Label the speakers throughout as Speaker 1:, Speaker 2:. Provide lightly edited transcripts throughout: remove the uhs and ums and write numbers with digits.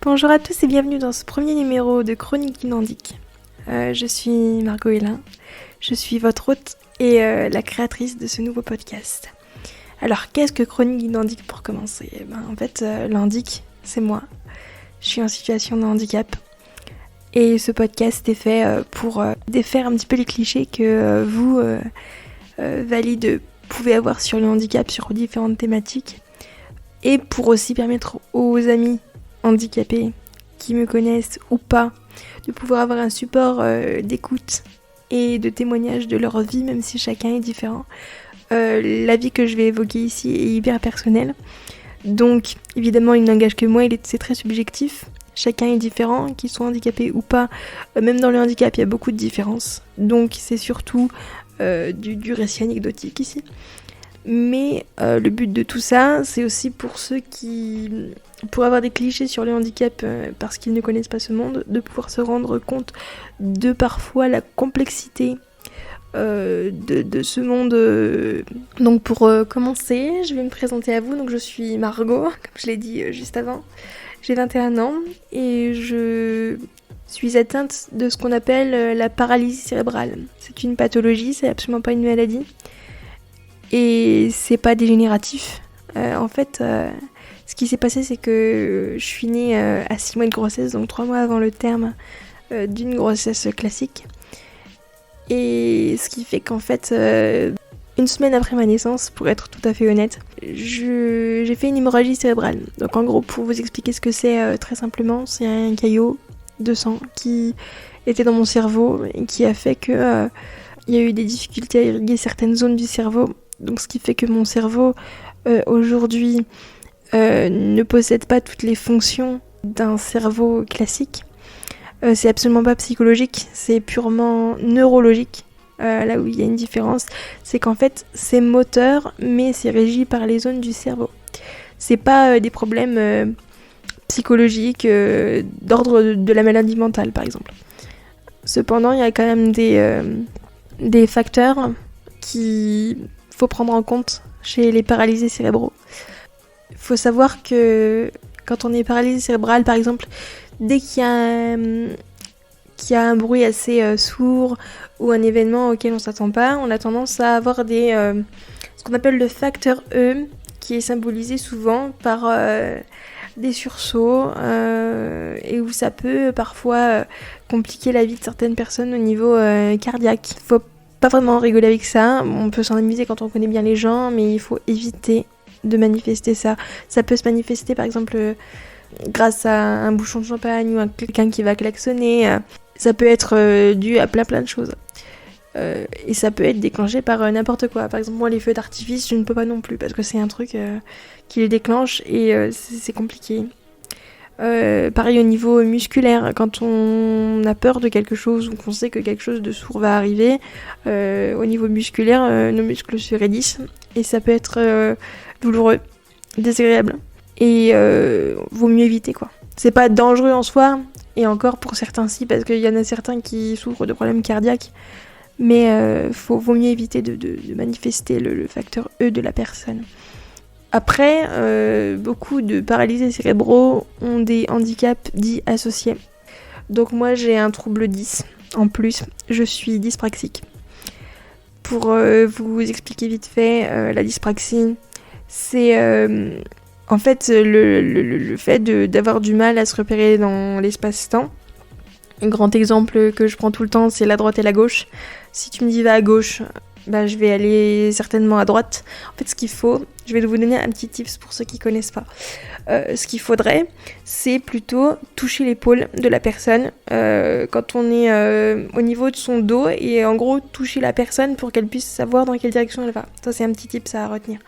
Speaker 1: Bonjour à tous et bienvenue dans ce premier numéro de Chronique d'une Handic. Je suis Margot Hélin, je suis votre hôte et la créatrice de ce nouveau podcast. Alors qu'est-ce que Chronique d'une Handic pour commencer ? L'handic, c'est moi. Je suis en situation de handicap et ce podcast est fait pour défaire un petit peu les clichés que vous, valides, pouvez avoir sur le handicap, sur différentes thématiques et pour aussi permettre aux amis handicapés qui me connaissent ou pas de pouvoir avoir un support d'écoute et de témoignage de leur vie, même si chacun est différent. La vie que je vais évoquer ici est hyper personnelle, donc évidemment il n'engage que moi, c'est très subjectif, chacun est différent, qu'ils soient handicapés ou pas, même dans le handicap il y a beaucoup de différences, donc c'est surtout du récit anecdotique ici. Mais le but de tout ça, c'est aussi pour ceux qui pourraient avoir des clichés sur le handicap parce qu'ils ne connaissent pas ce monde, de pouvoir se rendre compte de parfois la complexité de ce monde. Donc pour commencer, je vais me présenter à vous. Donc je suis Margot, comme je l'ai dit juste avant. J'ai 21 ans et je suis atteinte de ce qu'on appelle la paralysie cérébrale. C'est une pathologie, c'est absolument pas une maladie. Et c'est pas dégénératif. Ce qui s'est passé, c'est que je suis née à 6 mois de grossesse, donc 3 mois avant le terme d'une grossesse classique. Et ce qui fait qu'en fait, une semaine après ma naissance, pour être tout à fait honnête, j'ai fait une hémorragie cérébrale. Donc en gros, pour vous expliquer ce que c'est très simplement, c'est un caillot de sang qui était dans mon cerveau et qui a fait que il y a eu des difficultés à irriguer certaines zones du cerveau. Donc ce qui fait que mon cerveau aujourd'hui ne possède pas toutes les fonctions d'un cerveau classique. C'est absolument pas psychologique, c'est purement neurologique. Là où il y a une différence, c'est qu'en fait c'est moteur, mais c'est régi par les zones du cerveau. C'est pas des problèmes psychologiques d'ordre de la maladie mentale par exemple. Cependant, il y a quand même des facteurs qu'il faut prendre en compte chez les paralysés cérébraux. Il faut savoir que quand on est paralysé cérébral, par exemple, dès qu'il y a un bruit assez sourd ou un événement auquel on ne s'attend pas, on a tendance à avoir ce qu'on appelle le facteur E, qui est symbolisé souvent par des sursauts et où ça peut parfois compliquer la vie de certaines personnes au niveau cardiaque. Il faut pas vraiment rigoler avec ça, on peut s'en amuser quand on connaît bien les gens, mais il faut éviter de manifester ça. Ça peut se manifester par exemple grâce à un bouchon de champagne ou à quelqu'un qui va klaxonner. Ça peut être dû à plein de choses. Et ça peut être déclenché par n'importe quoi. Par exemple, moi, les feux d'artifice, je ne peux pas non plus parce que c'est un truc qui les déclenche et c'est compliqué. Pareil au niveau musculaire, quand on a peur de quelque chose ou qu'on sait que quelque chose de sourd va arriver, au niveau musculaire, nos muscles se raidissent et ça peut être douloureux, désagréable. Et vaut mieux éviter quoi. C'est pas dangereux en soi, et encore pour certains si, parce qu'il y en a certains qui souffrent de problèmes cardiaques, mais vaut mieux éviter de manifester le facteur E de la personne. Après, beaucoup de paralysés cérébraux ont des handicaps dits associés. Donc moi j'ai un trouble 10 en plus, je suis dyspraxique. Pour vous expliquer vite fait, la dyspraxie, c'est en fait le fait d'avoir du mal à se repérer dans l'espace-temps. Un grand exemple que je prends tout le temps, c'est la droite et la gauche. Si tu me dis va à gauche, je vais aller certainement à droite. En fait, ce qu'il faut, je vais vous donner un petit tips pour ceux qui connaissent pas. Ce qu'il faudrait, c'est plutôt toucher l'épaule de la personne quand on est au niveau de son dos et en gros toucher la personne pour qu'elle puisse savoir dans quelle direction elle va. Ça, c'est un petit tips à retenir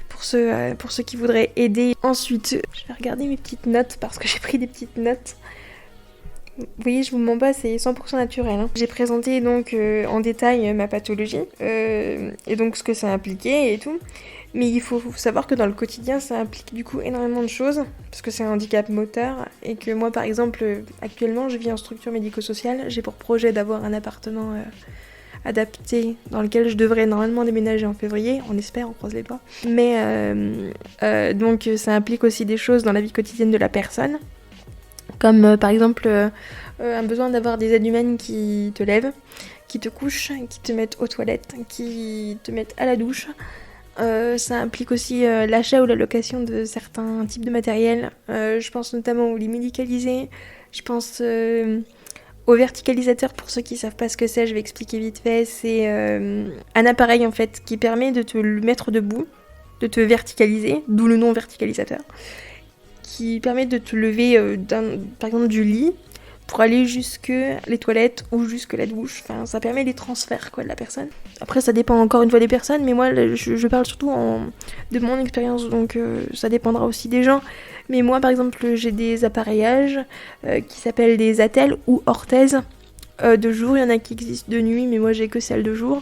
Speaker 1: pour ceux qui voudraient aider. Ensuite, je vais regarder mes petites notes parce que j'ai pris des petites notes. Vous voyez, je vous mens pas, c'est 100% naturel. J'ai présenté donc en détail ma pathologie et donc ce que ça impliquait et tout. Mais il faut savoir que dans le quotidien, ça implique du coup énormément de choses parce que c'est un handicap moteur et que moi, par exemple, actuellement, je vis en structure médico-sociale. J'ai pour projet d'avoir un appartement adapté dans lequel je devrais normalement déménager en février. On espère, on croise les doigts. Mais donc ça implique aussi des choses dans la vie quotidienne de la personne. Comme par exemple un besoin d'avoir des aides humaines qui te lèvent, qui te couchent, qui te mettent aux toilettes, qui te mettent à la douche. Ça implique aussi l'achat ou la location de certains types de matériel. Je pense notamment aux lits médicalisés. Je pense au verticalisateur. Pour ceux qui savent pas ce que c'est, je vais expliquer vite fait. C'est un appareil en fait qui permet de te mettre debout, de te verticaliser, d'où le nom verticalisateur, qui permet de te lever par exemple du lit pour aller jusque les toilettes ou jusque la douche. Enfin, ça permet les transferts de la personne. Après, ça dépend encore une fois des personnes, mais moi, je parle surtout de mon expérience, donc ça dépendra aussi des gens. Mais moi, par exemple, j'ai des appareillages qui s'appellent des attelles ou orthèses de jour. Il y en a qui existent de nuit, mais moi, j'ai que celles de jour.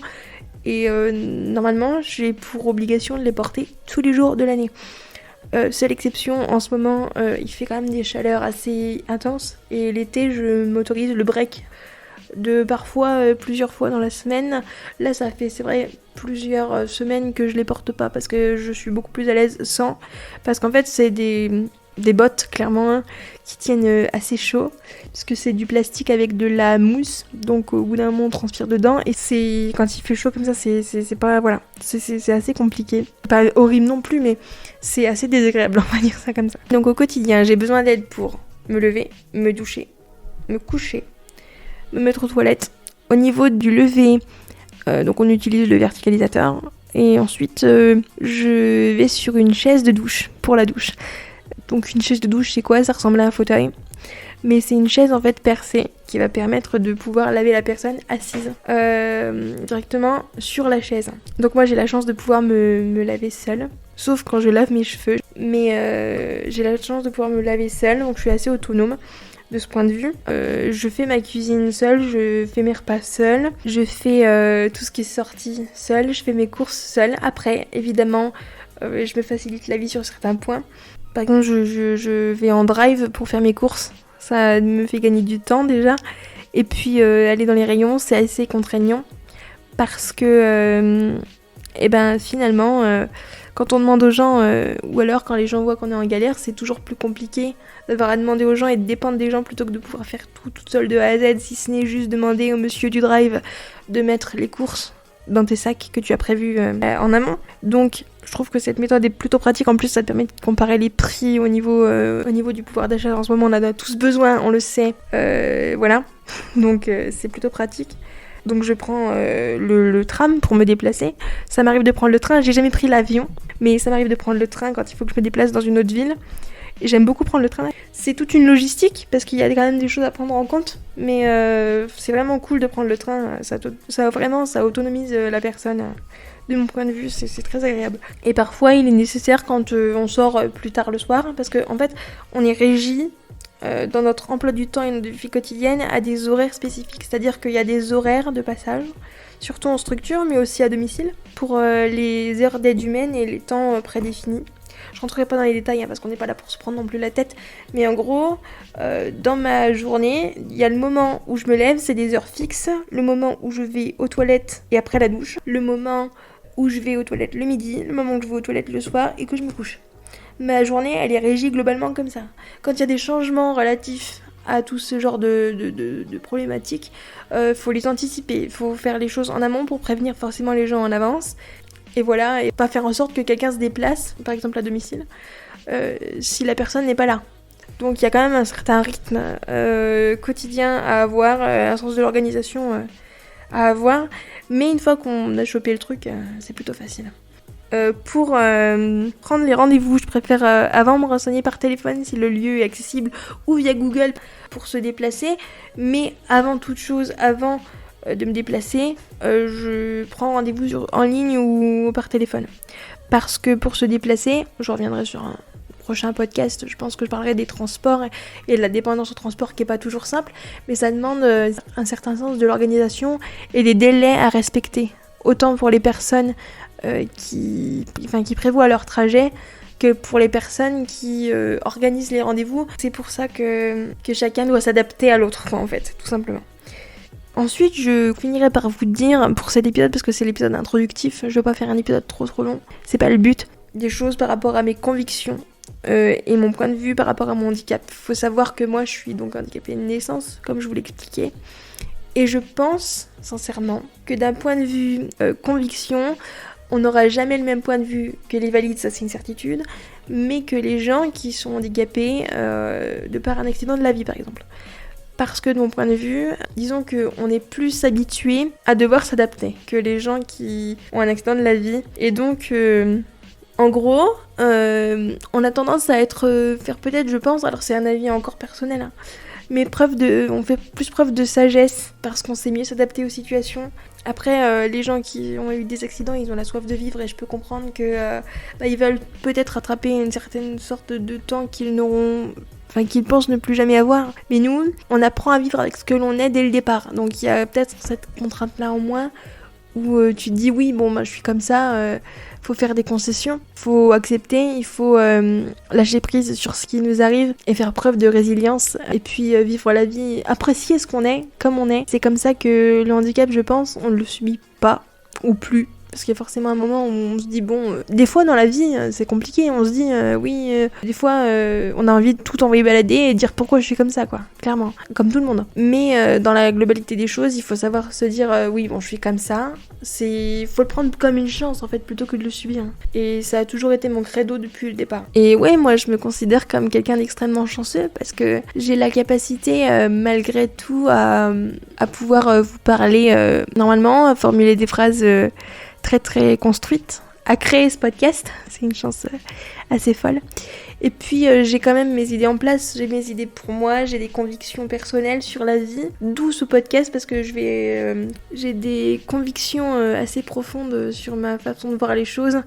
Speaker 1: Et normalement, j'ai pour obligation de les porter tous les jours de l'année. Seule exception, en ce moment, il fait quand même des chaleurs assez intenses. Et l'été, je m'autorise le break de parfois plusieurs fois dans la semaine. Là, ça fait, c'est vrai, plusieurs semaines que je les porte pas parce que je suis beaucoup plus à l'aise sans. Parce qu'en fait, c'est des bottes, clairement, hein, qui tiennent assez chaud. Parce que c'est du plastique avec de la mousse. Donc, au bout d'un moment, on transpire dedans. Et c'est quand il fait chaud comme ça, c'est pas... Voilà. C'est assez compliqué. Pas horrible non plus, mais c'est assez désagréable, on va dire ça comme ça. Donc, au quotidien, j'ai besoin d'aide pour me lever, me doucher, me coucher, me mettre aux toilettes. Au niveau du lever, donc on utilise le verticalisateur. Et ensuite, je vais sur une chaise de douche pour la douche. Donc une chaise de douche, c'est quoi ? Ça ressemble à un fauteuil. Mais c'est une chaise en fait percée qui va permettre de pouvoir laver la personne assise directement sur la chaise. Donc moi j'ai la chance de pouvoir me laver seule. Sauf quand je lave mes cheveux. Mais j'ai la chance de pouvoir me laver seule. Donc je suis assez autonome de ce point de vue. Je fais ma cuisine seule. Je fais mes repas seule. Je fais tout ce qui est sorti seule. Je fais mes courses seule. Après évidemment je me facilite la vie sur certains points. Par exemple, je vais en drive pour faire mes courses. Ça me fait gagner du temps déjà. Et puis, aller dans les rayons, c'est assez contraignant. Parce que, finalement, quand on demande aux gens, ou alors quand les gens voient qu'on est en galère, c'est toujours plus compliqué d'avoir à demander aux gens et de dépendre des gens plutôt que de pouvoir faire tout toute seule de A à Z, si ce n'est juste demander au monsieur du drive de mettre les courses dans tes sacs que tu as prévus en amont. Donc, je trouve que cette méthode est plutôt pratique. En plus, ça te permet de comparer les prix au niveau du pouvoir d'achat. En ce moment, on en a tous besoin, on le sait. Voilà. Donc, c'est plutôt pratique. Donc, je prends le tram pour me déplacer. Ça m'arrive de prendre le train. J'ai jamais pris l'avion, mais ça m'arrive de prendre le train quand il faut que je me déplace dans une autre ville. Et j'aime beaucoup prendre le train. C'est toute une logistique parce qu'il y a quand même des choses à prendre en compte. Mais c'est vraiment cool de prendre le train. Ça autonomise la personne. De mon point de vue, c'est très agréable. Et parfois, il est nécessaire quand on sort plus tard le soir, parce qu'en fait, on est régi dans notre emploi du temps et notre vie quotidienne à des horaires spécifiques. C'est-à-dire qu'il y a des horaires de passage, surtout en structure, mais aussi à domicile, pour les heures d'aide humaine et les temps prédéfinis. Je rentrerai pas dans les détails parce qu'on n'est pas là pour se prendre non plus la tête, mais en gros, dans ma journée, il y a le moment où je me lève, c'est des heures fixes, le moment où je vais aux toilettes et après la douche, le moment où je vais aux toilettes le midi, le moment où je vais aux toilettes le soir et que je me couche. Ma journée, elle est régie globalement comme ça. Quand il y a des changements relatifs à tout ce genre de problématiques, faut les anticiper, il faut faire les choses en amont pour prévenir forcément les gens en avance. Et voilà, et pas faire en sorte que quelqu'un se déplace, par exemple à domicile, si la personne n'est pas là. Donc il y a quand même un certain rythme quotidien à avoir, un sens de l'organisation à avoir. Mais une fois qu'on a chopé le truc, c'est plutôt facile. Pour prendre les rendez-vous, je préfère avant me renseigner par téléphone si le lieu est accessible ou via Google pour se déplacer. Mais avant toute chose, avant de me déplacer, je prends rendez-vous en ligne ou par téléphone. Parce que pour se déplacer, je reviendrai sur un prochain podcast, je pense que je parlerai des transports et de la dépendance au transport qui n'est pas toujours simple, mais ça demande un certain sens de l'organisation et des délais à respecter. Autant pour les personnes qui prévoient leur trajet que pour les personnes qui organisent les rendez-vous. C'est pour ça que chacun doit s'adapter à l'autre, en fait, tout simplement. Ensuite, je finirai par vous dire, pour cet épisode, parce que c'est l'épisode introductif, je veux pas faire un épisode trop long, c'est pas le but, des choses par rapport à mes convictions et mon point de vue par rapport à mon handicap. Il faut savoir que moi je suis donc handicapée de naissance, comme je vous l'expliquais. Et je pense sincèrement que d'un point de vue conviction, on n'aura jamais le même point de vue que les valides, ça c'est une certitude, mais que les gens qui sont handicapés de par un accident de la vie par exemple. Parce que de mon point de vue, disons qu'on est plus habitué à devoir s'adapter que les gens qui ont un accident de la vie. Et donc, en gros, on a tendance à faire peut-être, je pense, alors c'est un avis encore personnel, hein, mais on fait plus preuve de sagesse parce qu'on sait mieux s'adapter aux situations. Après, les gens qui ont eu des accidents, ils ont la soif de vivre et je peux comprendre que ils veulent peut-être rattraper une certaine sorte de temps qu'ils pensent ne plus jamais avoir. Mais nous, on apprend à vivre avec ce que l'on est dès le départ. Donc il y a peut-être cette contrainte-là en moins où tu te dis oui, bon, je suis comme ça, faut faire des concessions, faut accepter, il faut lâcher prise sur ce qui nous arrive et faire preuve de résilience et puis vivre la vie, apprécier ce qu'on est, comme on est. C'est comme ça que le handicap, je pense, on ne le subit pas ou plus. Parce qu'il y a forcément un moment où on se dit, des fois dans la vie, c'est compliqué, on se dit, des fois, on a envie de tout envoyer balader et dire pourquoi je suis comme ça, quoi, clairement, comme tout le monde. Mais dans la globalité des choses, il faut savoir se dire, je suis comme ça, faut le prendre comme une chance, en fait, plutôt que de le subir. Et ça a toujours été mon credo depuis le départ. Et ouais, moi, je me considère comme quelqu'un d'extrêmement chanceux, parce que j'ai la capacité, malgré tout, à pouvoir vous parler normalement, à formuler des phrases très très construite, à créer ce podcast, c'est une chance assez folle. Et puis j'ai quand même mes idées en place, j'ai mes idées pour moi, j'ai des convictions personnelles sur la vie, d'où ce podcast parce que j'ai des convictions assez profondes sur ma façon de voir les choses.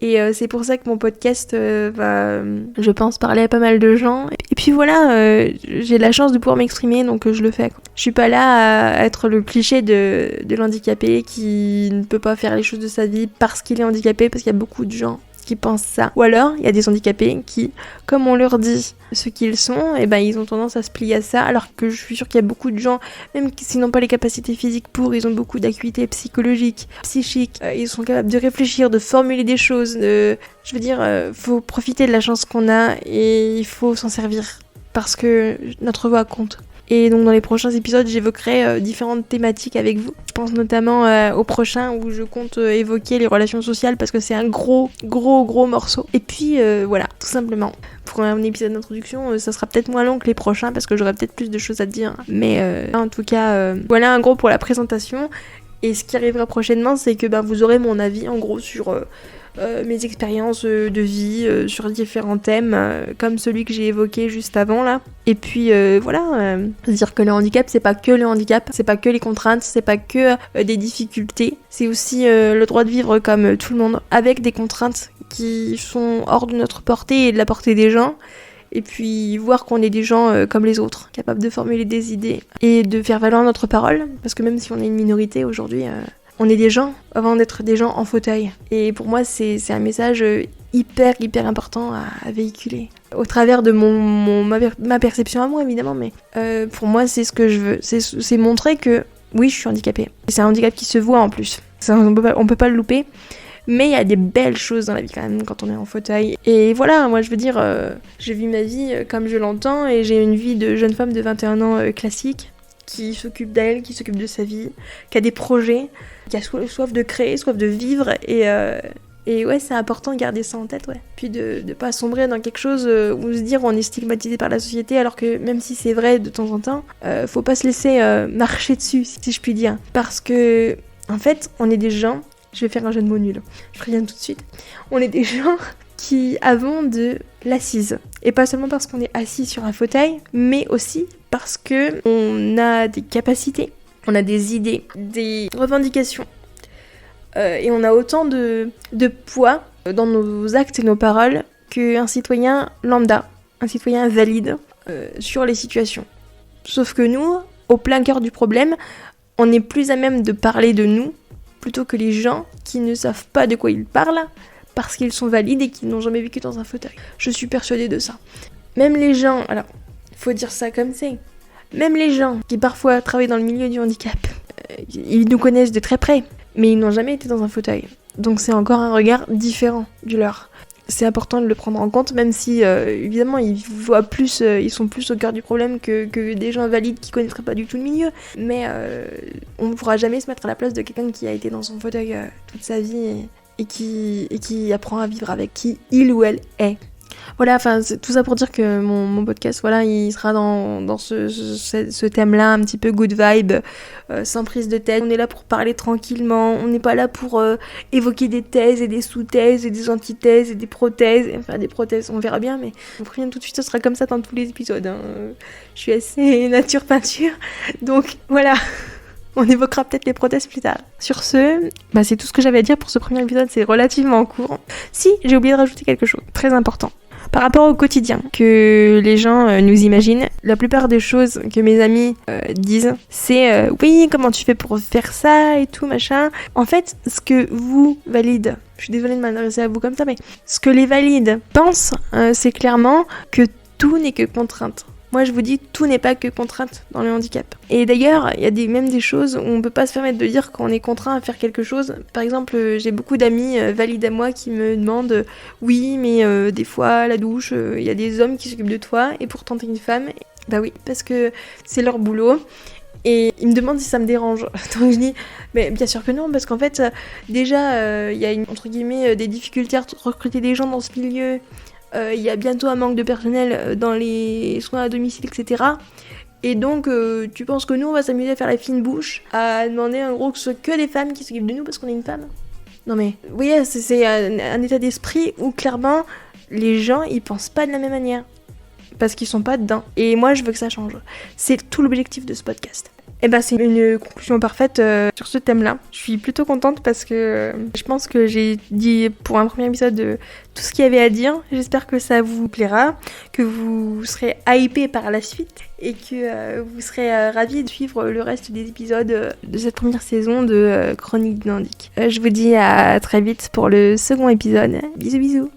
Speaker 1: Et c'est pour ça que mon podcast va, je pense, parler à pas mal de gens. Et puis voilà, j'ai la chance de pouvoir m'exprimer, donc je le fais. Je suis pas là à être le cliché de l'handicapé qui ne peut pas faire les choses de sa vie parce qu'il est handicapé, parce qu'il y a beaucoup de gens qui pensent ça. Ou alors, il y a des handicapés qui, comme on leur dit ce qu'ils sont, ils ont tendance à se plier à ça, alors que je suis sûre qu'il y a beaucoup de gens, même s'ils n'ont pas les capacités physiques ils ont beaucoup d'acuité psychologique, psychique, ils sont capables de réfléchir, de formuler des choses, faut profiter de la chance qu'on a et il faut s'en servir, parce que notre voix compte. Et donc dans les prochains épisodes, j'évoquerai différentes thématiques avec vous. Je pense notamment au prochain où je compte évoquer les relations sociales parce que c'est un gros morceau. Et puis voilà, tout simplement. Pour un épisode d'introduction, ça sera peut-être moins long que les prochains parce que j'aurai peut-être plus de choses à dire. Mais en tout cas, voilà un gros pour la présentation. Et ce qui arrivera prochainement, c'est que vous aurez mon avis en gros sur mes expériences de vie sur différents thèmes comme celui que j'ai évoqué juste avant là. Et puis dire que le handicap, c'est pas que le handicap, c'est pas que les contraintes, c'est pas que des difficultés, c'est aussi le droit de vivre comme tout le monde, avec des contraintes qui sont hors de notre portée et de la portée des gens. Et puis voir qu'on est des gens comme les autres, capables de formuler des idées et de faire valoir notre parole, parce que même si on est une minorité aujourd'hui, on est des gens avant d'être des gens en fauteuil. Et pour moi, c'est un message hyper important à véhiculer. Au travers de ma perception à moi, évidemment, mais pour moi, c'est ce que je veux. C'est montrer que, oui, je suis handicapée. Et c'est un handicap qui se voit en plus. On peut pas le louper. Mais il y a des belles choses dans la vie quand même quand on est en fauteuil. Et voilà, moi je veux dire, je vis ma vie comme je l'entends et j'ai une vie de jeune femme de 21 ans classique qui s'occupe d'elle, qui s'occupe de sa vie, qui a des projets, qui a soif de créer, soif de vivre et ouais, c'est important de garder ça en tête, ouais. Puis de pas sombrer dans quelque chose où se dire on est stigmatisé par la société alors que même si c'est vrai de temps en temps, faut pas se laisser marcher dessus, si je puis dire. Parce que, en fait, on est des gens. Je vais faire un jeu de mots nul. Je préviens tout de suite. On est des gens qui avons de l'assise. Et pas seulement parce qu'on est assis sur un fauteuil, mais aussi parce que on a des capacités, on a des idées, des revendications. Et on a autant de poids dans nos actes et nos paroles qu'un citoyen lambda, un citoyen valide sur les situations. Sauf que nous, au plein cœur du problème, on est plus à même de parler de nous plutôt que les gens qui ne savent pas de quoi ils parlent parce qu'ils sont valides et qu'ils n'ont jamais vécu dans un fauteuil. Je suis persuadée de ça. Même les gens, alors, faut dire ça comme c'est, même les gens qui parfois travaillent dans le milieu du handicap, ils nous connaissent de très près, mais ils n'ont jamais été dans un fauteuil. Donc c'est encore un regard différent du leur. c'est important de le prendre en compte, même si évidemment ils sont plus au cœur du problème que des gens valides qui connaîtraient pas du tout le milieu. Mais on ne pourra jamais se mettre à la place de quelqu'un qui a été dans son fauteuil toute sa vie et qui apprend à vivre avec qui il ou elle est. Voilà, enfin, c'est tout ça pour dire que mon podcast, voilà, il sera dans ce thème-là, un petit peu good vibe, sans prise de tête. On est là pour parler tranquillement, on n'est pas là pour évoquer des thèses et des sous-thèses et des antithèses et des prothèses. Enfin, des prothèses, on verra bien, mais je vous préviens tout de suite, ce sera comme ça dans tous les épisodes. Hein. Je suis assez nature peinture, donc voilà. On évoquera peut-être les prothèses plus tard. Sur ce, c'est tout ce que j'avais à dire pour ce premier épisode, c'est relativement court. Si, j'ai oublié de rajouter quelque chose, très important. Par rapport au quotidien que les gens nous imaginent, la plupart des choses que mes amis disent, c'est oui, comment tu fais pour faire ça et tout, machin. En fait, ce que vous, valides, je suis désolée de m'adresser à vous comme ça, mais ce que les valides pensent, c'est clairement que tout n'est que contrainte. Moi, je vous dis, tout n'est pas que contrainte dans le handicap. Et d'ailleurs, il y a même des choses où on peut pas se permettre de dire qu'on est contraint à faire quelque chose. Par exemple, j'ai beaucoup d'amis valides à moi qui me demandent oui, mais des fois, à la douche, il y a des hommes qui s'occupent de toi, et pourtant t'es une femme. Bah oui, parce que c'est leur boulot. Et ils me demandent si ça me dérange. Donc je dis, mais bien sûr que non, parce qu'en fait, déjà, il y a entre guillemets des difficultés à recruter des gens dans ce milieu. Il y a bientôt un manque de personnel dans les soins à domicile, etc. Et donc, tu penses que nous, on va s'amuser à faire la fine bouche, à demander en gros que ce soit que des femmes qui s'occupent de nous parce qu'on est une femme? Non mais, vous voyez, c'est un état d'esprit où clairement, les gens, ils pensent pas de la même manière. Parce qu'ils sont pas dedans. Et moi, je veux que ça change. C'est tout l'objectif de ce podcast. Et c'est une conclusion parfaite sur ce thème-là. Je suis plutôt contente parce que je pense que j'ai dit pour un premier épisode tout ce qu'il y avait à dire. J'espère que ça vous plaira, que vous serez hypés par la suite et que vous serez ravis de suivre le reste des épisodes de cette première saison de Chronique Glandique. Je vous dis à très vite pour le second épisode. Bisous bisous.